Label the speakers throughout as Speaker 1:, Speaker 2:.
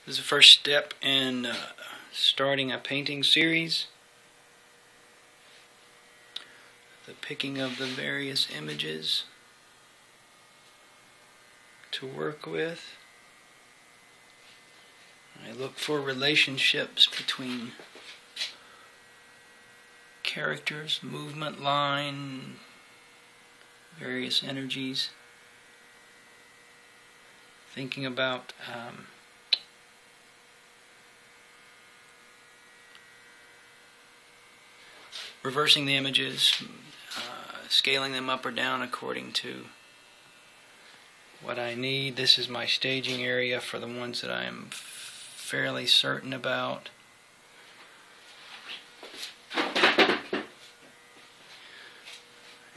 Speaker 1: This is the first step in starting a painting series. The picking of the various images to work with. I look for relationships between characters, movement, line, various energies. Thinking about reversing the images, scaling them up or down according to what I need. This is my staging area for the ones that I am fairly certain about.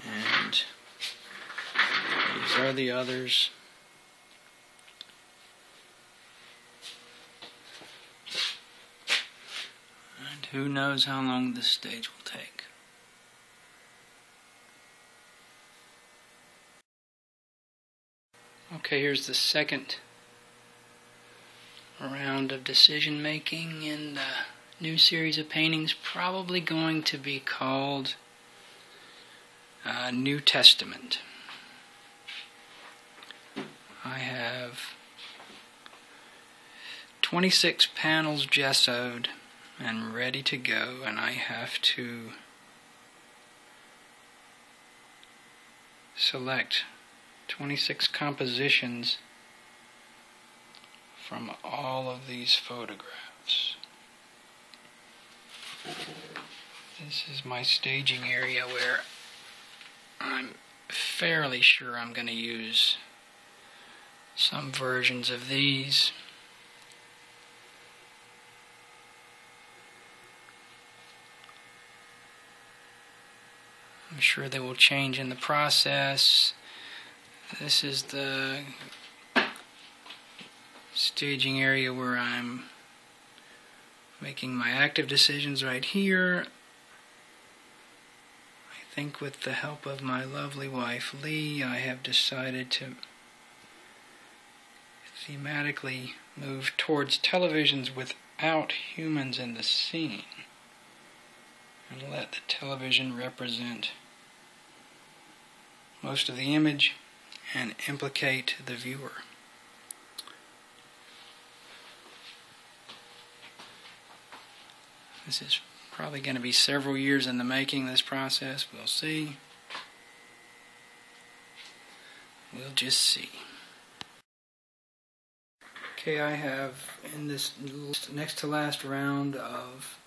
Speaker 1: And these are the others. And who knows how long this stage will take. Okay, here's the second round of decision making in the new series of paintings, probably going to be called New Testament. I have 26 panels gessoed and ready to go, and I have to select 26 compositions from all of these photographs. This is my staging area where I'm fairly sure I'm going to use some versions of these. I'm sure they will change in the process. This is the staging area where I'm making my active decisions right here. I think with the help of my lovely wife Lee, I have decided to thematically move towards televisions without humans in the scene and let the television represent most of the image and implicate the viewer. This is probably going to be several years in the making, this process. We'll see. We'll just see. Okay, I have in this next to last round of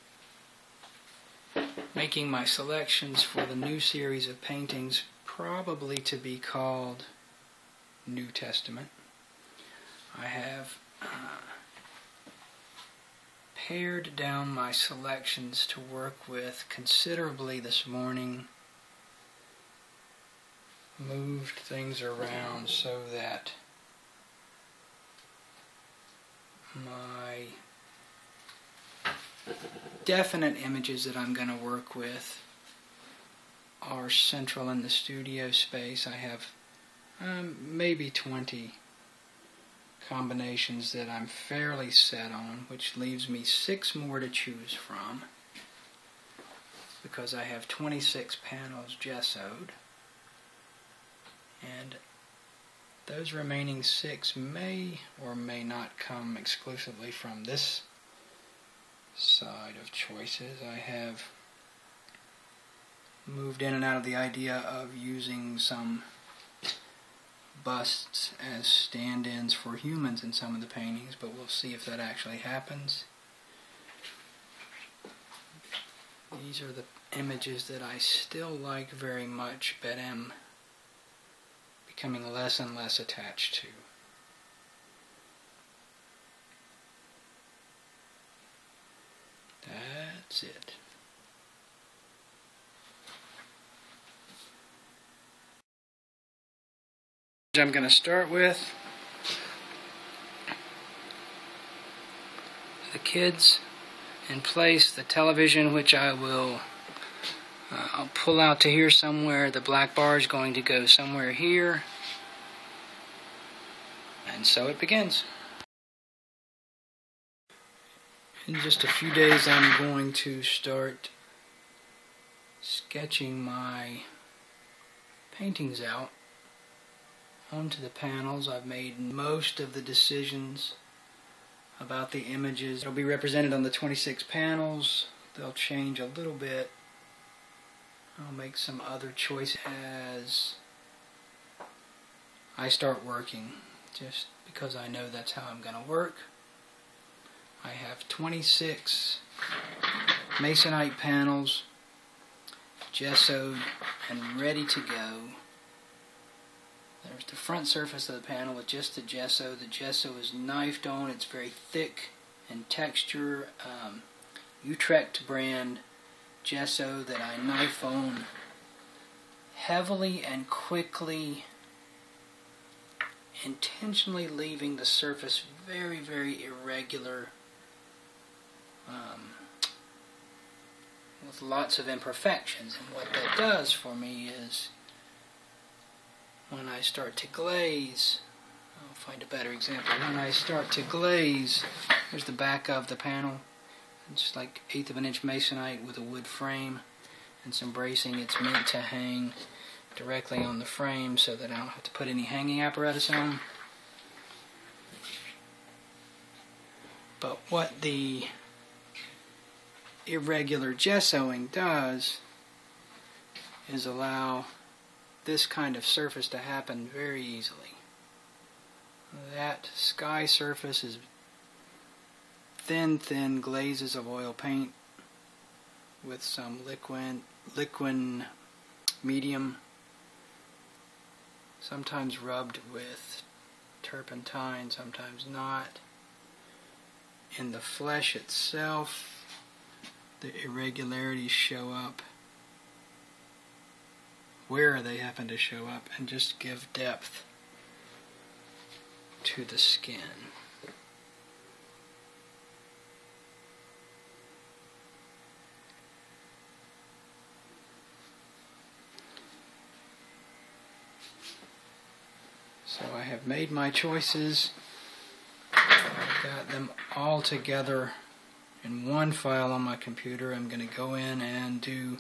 Speaker 1: making my selections for the new series of paintings, probably to be called New Testament. I have pared down my selections to work with considerably this morning, moved things around so that my definite images that I'm going to work with are central in the studio space. I have maybe 20 combinations that I'm fairly set on, which leaves me 6 more to choose from because I have 26 panels gessoed, and those remaining 6 may or may not come exclusively from this side of choices. I have moved in and out of the idea of using some busts as stand-ins for humans in some of the paintings, but we'll see if that actually happens. These are the images that I still like very much, but am becoming less and less attached to. That's it. I'm going to start with the kids in place, the television, which I will I'll pull out to here somewhere. The black bar is going to go somewhere here, and so it begins. In just a few days I'm going to start sketching my paintings out onto the panels. I've made most of the decisions about the images. It'll be represented on the 26 panels. They'll change a little bit. I'll make some other choices as I start working, just because I know that's how I'm going to work. I have 26 masonite panels gessoed and ready to go. There's the front surface of the panel with just the gesso. The gesso is knifed on. It's very thick in texture. Utrecht brand gesso that I knife on heavily and quickly, intentionally leaving the surface very, very irregular, with lots of imperfections. And what that does for me is, when I start to glaze, I'll find a better example. When I start to glaze, here's the back of the panel. It's like 1/8 of an inch masonite with a wood frame and some bracing. It's meant to hang directly on the frame so that I don't have to put any hanging apparatus on. But what the irregular gessoing does is allow this kind of surface to happen very easily. That sky surface is thin glazes of oil paint with some liquid medium, sometimes rubbed with turpentine, sometimes not. In the flesh itself, the irregularities show up where they happen to show up and just give depth to the skin. So I have made my choices. I've got them all together in one file on my computer. I'm going to go in and do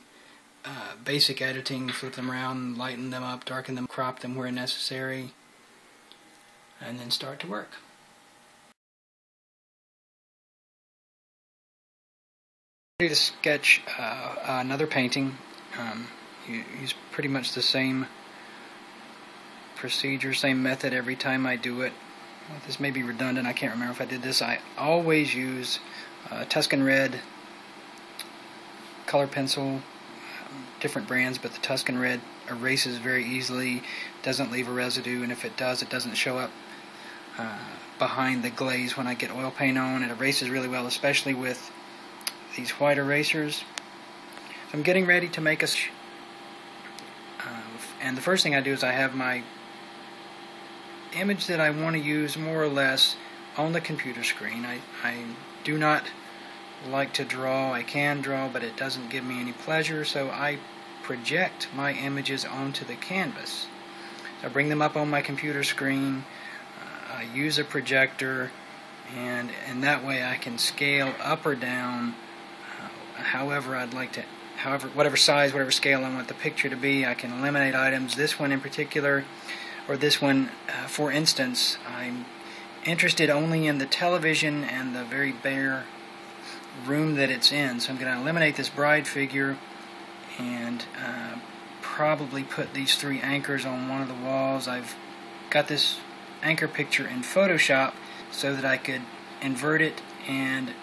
Speaker 1: basic editing, flip them around, lighten them up, darken them, crop them where necessary, and then start to work. To sketch another painting, use pretty much the same procedure, same method every time I do it. This may be redundant, I can't remember if I did this. I always use Tuscan Red color pencil, different brands, but the Tuscan Red erases very easily, doesn't leave a residue, and if it does, it doesn't show up behind the glaze when I get oil paint on. It erases really well, especially with these white erasers. So I'm getting ready to make a and the first thing I do is I have my image that I want to use more or less on the computer screen. I do not like to draw. I can draw, but it doesn't give me any pleasure, so I project my images onto the canvas. So I bring them up on my computer screen, I use a projector, and in that way I can scale up or down however I'd like to, whatever size, whatever scale I want the picture to be. I can eliminate items. This one in particular, or this one, for instance, I'm interested only in the television and the very bare room that it's in. So I'm going to eliminate this bride figure and probably put these 3 anchors on one of the walls. I've got this anchor picture in Photoshop so that I could invert it and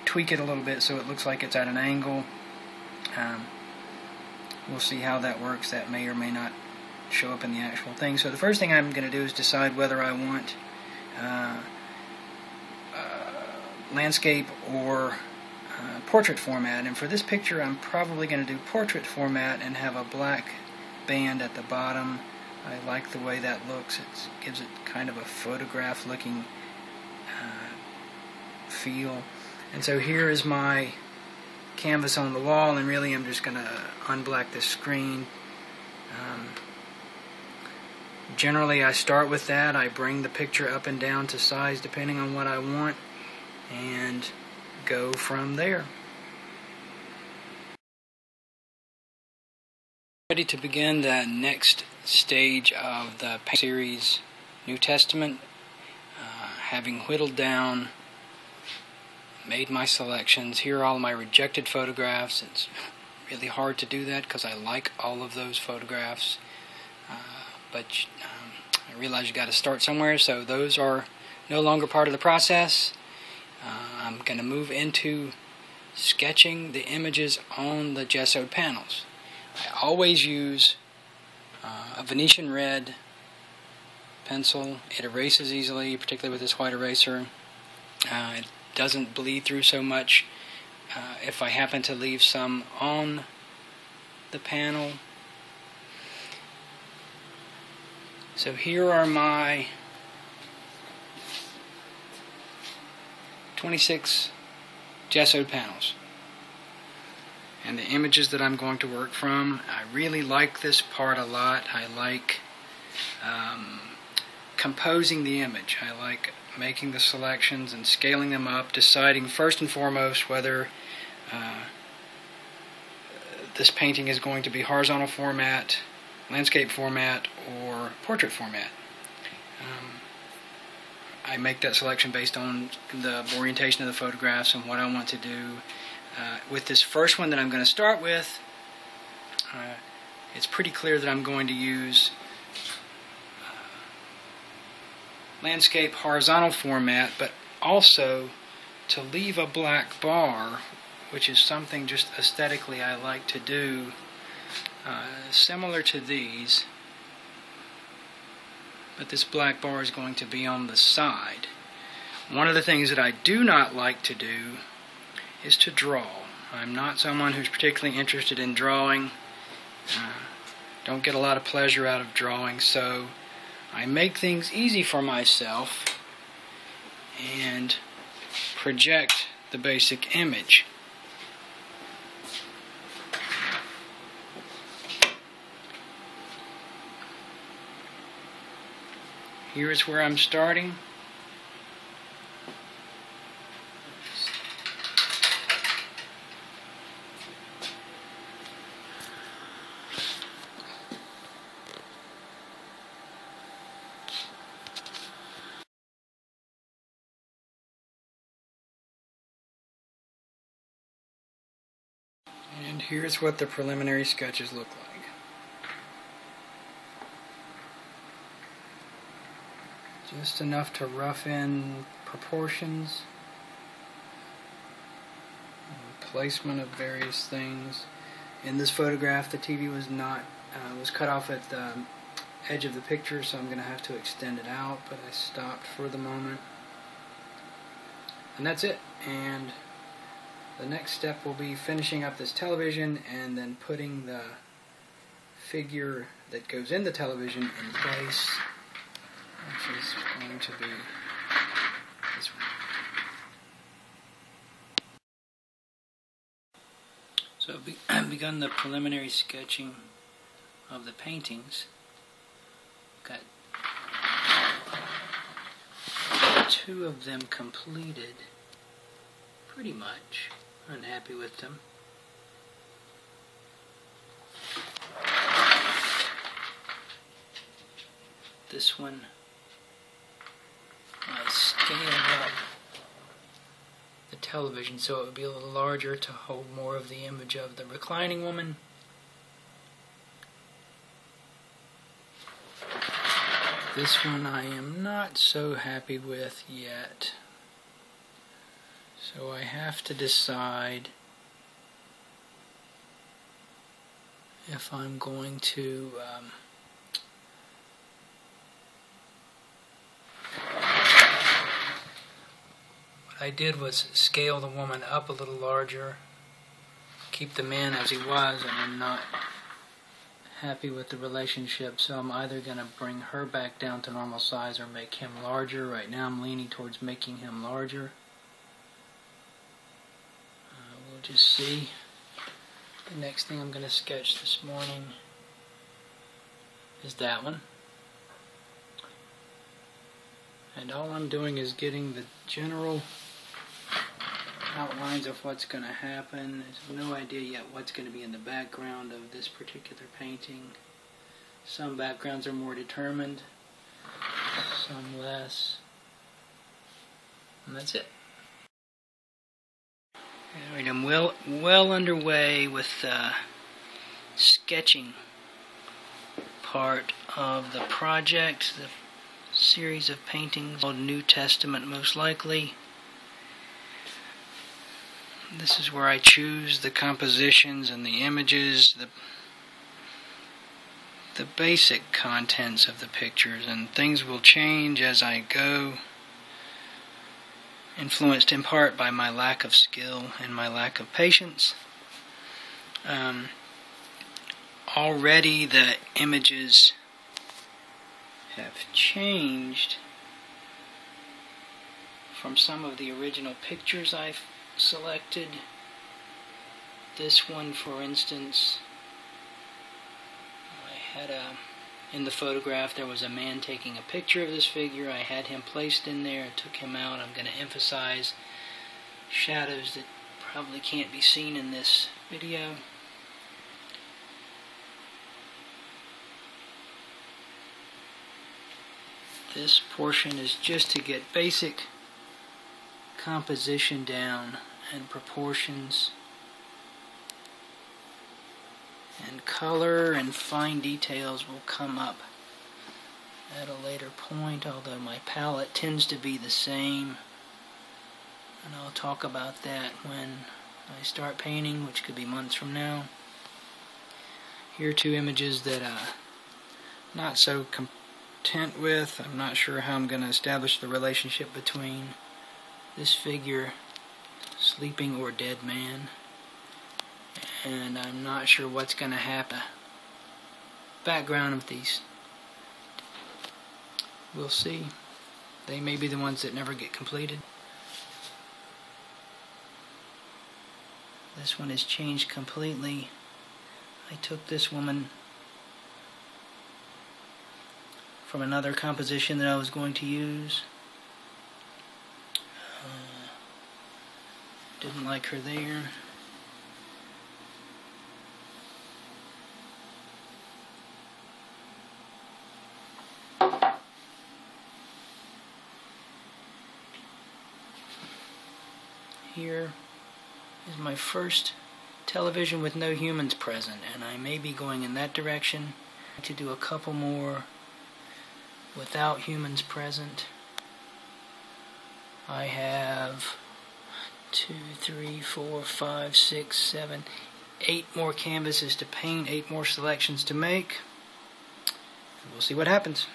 Speaker 1: tweak it a little bit so it looks like it's at an angle. We'll see how that works. That may or may not show up in the actual thing. So the first thing I'm going to do is decide whether I want landscape or portrait format. And for this picture I'm probably going to do portrait format and have a black band at the bottom. I like the way that looks. It gives it kind of a photograph looking feel. And so here is my canvas on the wall, and really I'm just going to unblack this screen. Generally I start with that. I bring the picture up and down to size depending on what I want, and go from there. Ready to begin the next stage of the paint series, New Testament. Having whittled down, made my selections. Here are all my rejected photographs. It's really hard to do that because I like all of those photographs. But I realize you got to start somewhere, so those are no longer part of the process. I'm going to move into sketching the images on the gessoed panels. I always use a Venetian red pencil. It erases easily, particularly with this white eraser. It doesn't bleed through so much. If I happen to leave some on the panel. So here are my 26 gessoed panels and the images that I'm going to work from. I really like this part a lot. I like composing the image. I like making the selections and scaling them up, deciding first and foremost whether this painting is going to be horizontal format, landscape format, or portrait format. I make that selection based on the orientation of the photographs and what I want to do. With this first one that I'm going to start with, it's pretty clear that I'm going to use landscape horizontal format, but also to leave a black bar, which is something just aesthetically I like to do, similar to these, but this black bar is going to be on the side. One of the things that I do not like to do is to draw. I'm not someone who's particularly interested in drawing. Don't get a lot of pleasure out of drawing, so I make things easy for myself and project the basic image. Here is where I'm starting. And here's what the preliminary sketches look like. Just enough to rough in proportions, placement of various things. In this photograph, the TV was was cut off at the edge of the picture, so I'm going to have to extend it out, but I stopped for the moment. And that's it. And the next step will be finishing up this television and then putting the figure that goes in the television in place, which is going to be this one. So I've begun the preliminary sketching of the paintings. Got 2 of them completed, pretty much. Unhappy with them. This one I scaled up the television so it would be a little larger to hold more of the image of the reclining woman. This one I am not so happy with yet. So I have to decide if I'm going to what I did was scale the woman up a little larger, keep the man as he was, and I'm not happy with the relationship, so I'm either going to bring her back down to normal size or make him larger. Right now I'm leaning towards making him larger. We'll just see. The next thing I'm going to sketch this morning is that one. And all I'm doing is getting the general outlines of what's going to happen. There's no idea yet what's going to be in the background of this particular painting. Some backgrounds are more determined, some less. And that's it. Alright, I'm well underway with the sketching part of the project, the series of paintings called New Testament, most likely. This is where I choose the compositions and the images, the basic contents of the pictures, and things will change as I go, influenced in part by my lack of skill and my lack of patience. Already the images have changed from some of the original pictures I've selected. This one, for instance, I had in the photograph there was a man taking a picture of this figure. I had him placed in there, took him out. I'm going to emphasize shadows that probably can't be seen in this video. This portion is just to get basic composition down and proportions and color and fine details will come up at a later point, although my palette tends to be the same, and I'll talk about that when I start painting, which could be months from now. Here are two images that I'm not so content with. I'm not sure how I'm going to establish the relationship between this figure, sleeping or dead man, and I'm not sure what's going to happen. Background of these, we'll see. They may be the ones that never get completed. This one has changed completely. I took this woman from another composition that I was going to use. Didn't like her there. Here is my first television with no humans present, and I may be going in that direction to do a couple more without humans present. I have 2, 3, 4, 5, 6, 7, 8 more canvases to paint, 8 more selections to make. We'll see what happens.